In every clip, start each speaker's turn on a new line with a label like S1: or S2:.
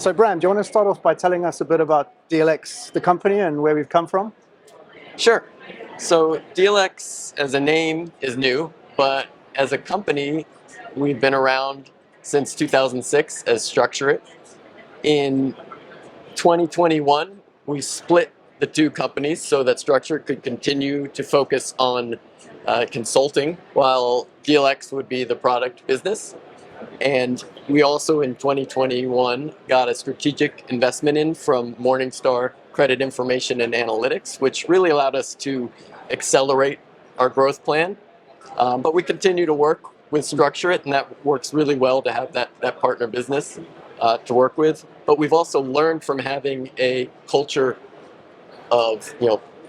S1: So Bram, do you want to start off by telling us a bit about DealX, the company, and where we've come from?
S2: Sure. So DealX as a name is new, but as a company, we've been around since 2006 as Structure It. In 2021, we split the two companies so that Structure could continue to focus on consulting, while DealX would be the product business. And we also in 2021 got a strategic investment in from Morningstar Credit Information and Analytics, which really allowed us to accelerate our growth plan. But we continue to work with Structure It, and that works really well to have that partner business to work with. But we've also learned from having a culture of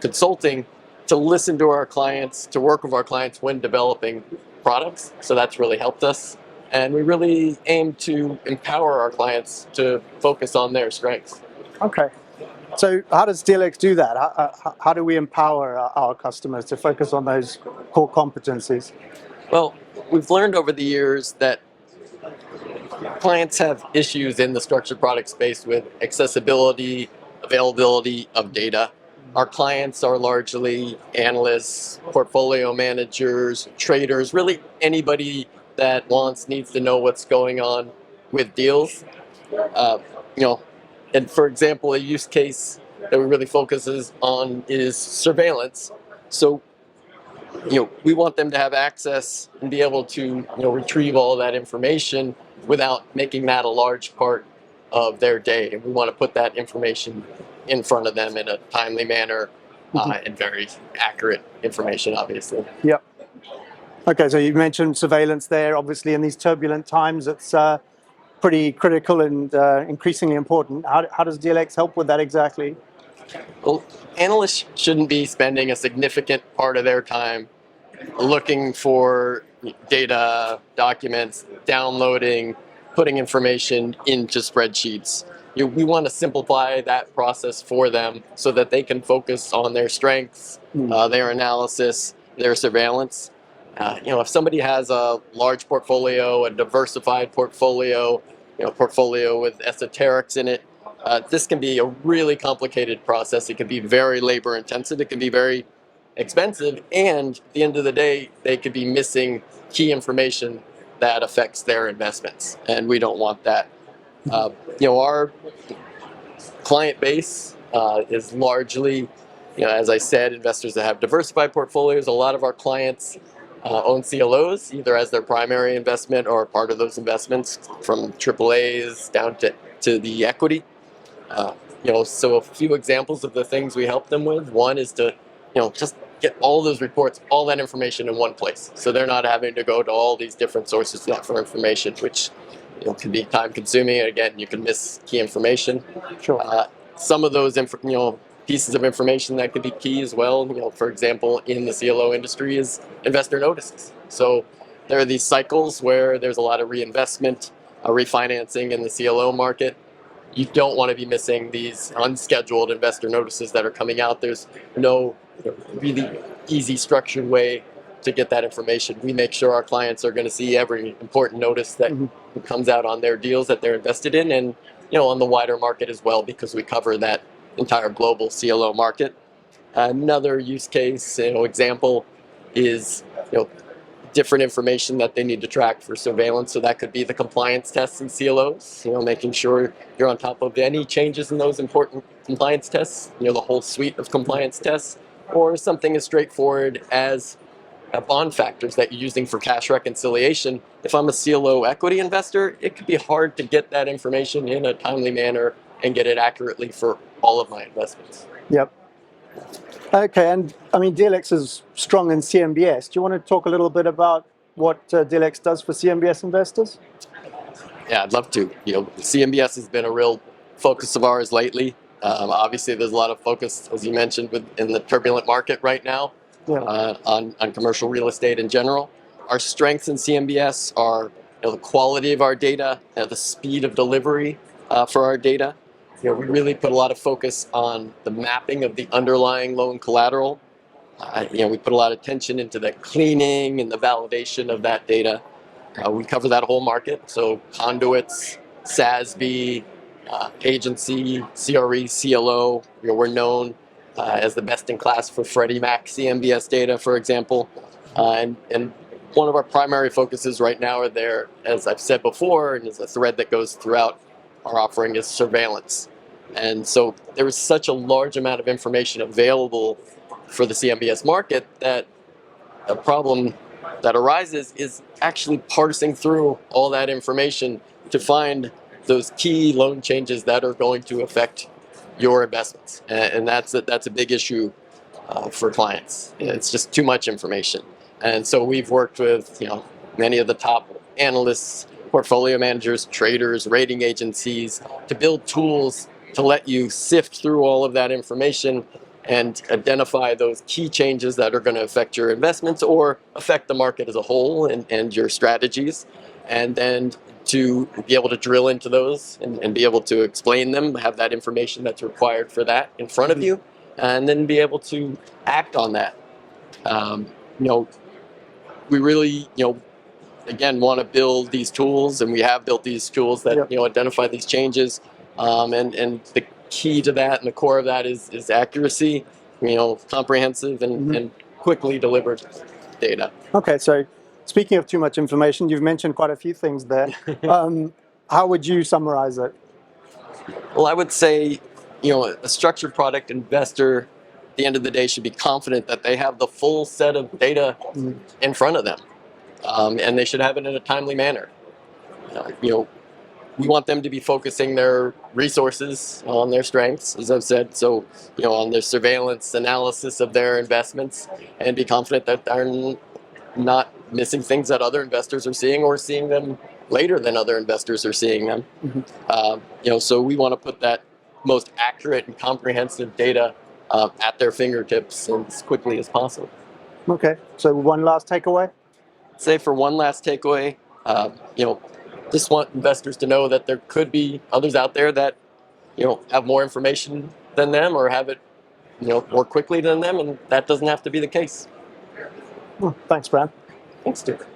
S2: consulting to listen to our clients, to work with our clients when developing products. So that's really helped us. And we really aim to empower our clients to focus on their strengths.
S1: Okay. So how does DealX do that? How do we empower our customers to focus on those core competencies?
S2: Well, we've learned over the years that clients have issues in the structured product space with accessibility, availability of data. Our clients are largely analysts, portfolio managers, traders, really anybody that needs to know what's going on with deals. And for example, a use case that we really focuses on is surveillance. So, we want them to have access and be able to, retrieve all of that information without making that a large part of their day. And we want to put that information in front of them in a timely manner and very accurate information, obviously.
S1: Yep. Okay, so you mentioned surveillance there. Obviously, in these turbulent times, it's pretty critical and increasingly important. How does DealX help with that exactly?
S2: Well, analysts shouldn't be spending a significant part of their time looking for data, documents, downloading, putting information into spreadsheets. We want to simplify that process for them so that they can focus on their strengths, their analysis, their surveillance. If somebody has a large portfolio, a diversified portfolio, portfolio with esoterics in it, this can be a really complicated process. It can be very labor intensive. It can be very expensive. And at the end of the day, they could be missing key information that affects their investments. And we don't want that. Our client base is largely, as I said, investors that have diversified portfolios. A lot of our clients own CLOs, either as their primary investment or part of those investments, from AAAs down to the equity. So a few examples of the things we help them with. One is to, just get all those reports, all that information in one place. So they're not having to go to all these different sources for information, which can be time consuming. Again, you can miss key information.
S1: Sure.
S2: Some of those pieces of information that could be key as well, for example, in the CLO industry is investor notices. So there are these cycles where there's a lot of reinvestment, refinancing in the CLO market. You don't want to be missing these unscheduled investor notices that are coming out. There's no really easy structured way to get that information. We make sure our clients are going to see every important notice that comes out on their deals that they're invested in, and on the wider market as well, because we cover that entire global CLO market. Another use case, example is different information that they need to track for surveillance. So that could be the compliance tests in CLOs, making sure you're on top of any changes in those important compliance tests, the whole suite of compliance tests, or something as straightforward as bond factors that you're using for cash reconciliation. If I'm a CLO equity investor, it could be hard to get that information in a timely manner and get it accurately for all of my investments.
S1: Yep. Okay, and DealX is strong in CMBS. Do you want to talk a little bit about what DealX does for CMBS investors?
S2: Yeah, I'd love to. CMBS has been a real focus of ours lately. Obviously, there's a lot of focus, as you mentioned, in the turbulent market right now. Yeah. On commercial real estate in general. Our strengths in CMBS are the quality of our data, the speed of delivery for our data. We really put a lot of focus on the mapping of the underlying loan collateral. We put a lot of attention into the cleaning and the validation of that data. We cover that whole market, so conduits, SASB, agency, CRE, CLO. We're known as the best in class for Freddie Mac CMBS data, for example. And one of our primary focuses right now are there, as I've said before, and is a thread that goes throughout our offering, is surveillance. And so there is such a large amount of information available for the CMBS market that a problem that arises is actually parsing through all that information to find those key loan changes that are going to affect your investments. And that's a big issue for clients. It's just too much information. And so we've worked with many of the top analysts, portfolio managers, traders, rating agencies to build tools to let you sift through all of that information and identify those key changes that are going to affect your investments or affect the market as a whole and your strategies. And then to be able to drill into those and be able to explain them, have that information that's required for that in front of you, and then be able to act on that. We really, again, want to build these tools, and we have built these tools that identify these changes. And the key to that and the core of that is accuracy, comprehensive and quickly delivered data.
S1: Okay, so speaking of too much information, you've mentioned quite a few things there. How would you summarize it?
S2: Well, I would say, a structured product investor at the end of the day should be confident that they have the full set of data in front of them. And they should have it in a timely manner. We want them to be focusing their resources on their strengths, as I've said, so on their surveillance analysis of their investments, and be confident that they're not missing things that other investors are seeing or seeing them later than other investors are seeing them. So we want to put that most accurate and comprehensive data at their fingertips as quickly as possible.
S1: Okay, so one last takeaway?
S2: Say for one last takeaway, just want investors to know that there could be others out there that have more information than them or have it more quickly than them, and that doesn't have to be the case.
S1: Thanks, Bram.
S2: Thanks, Stuart.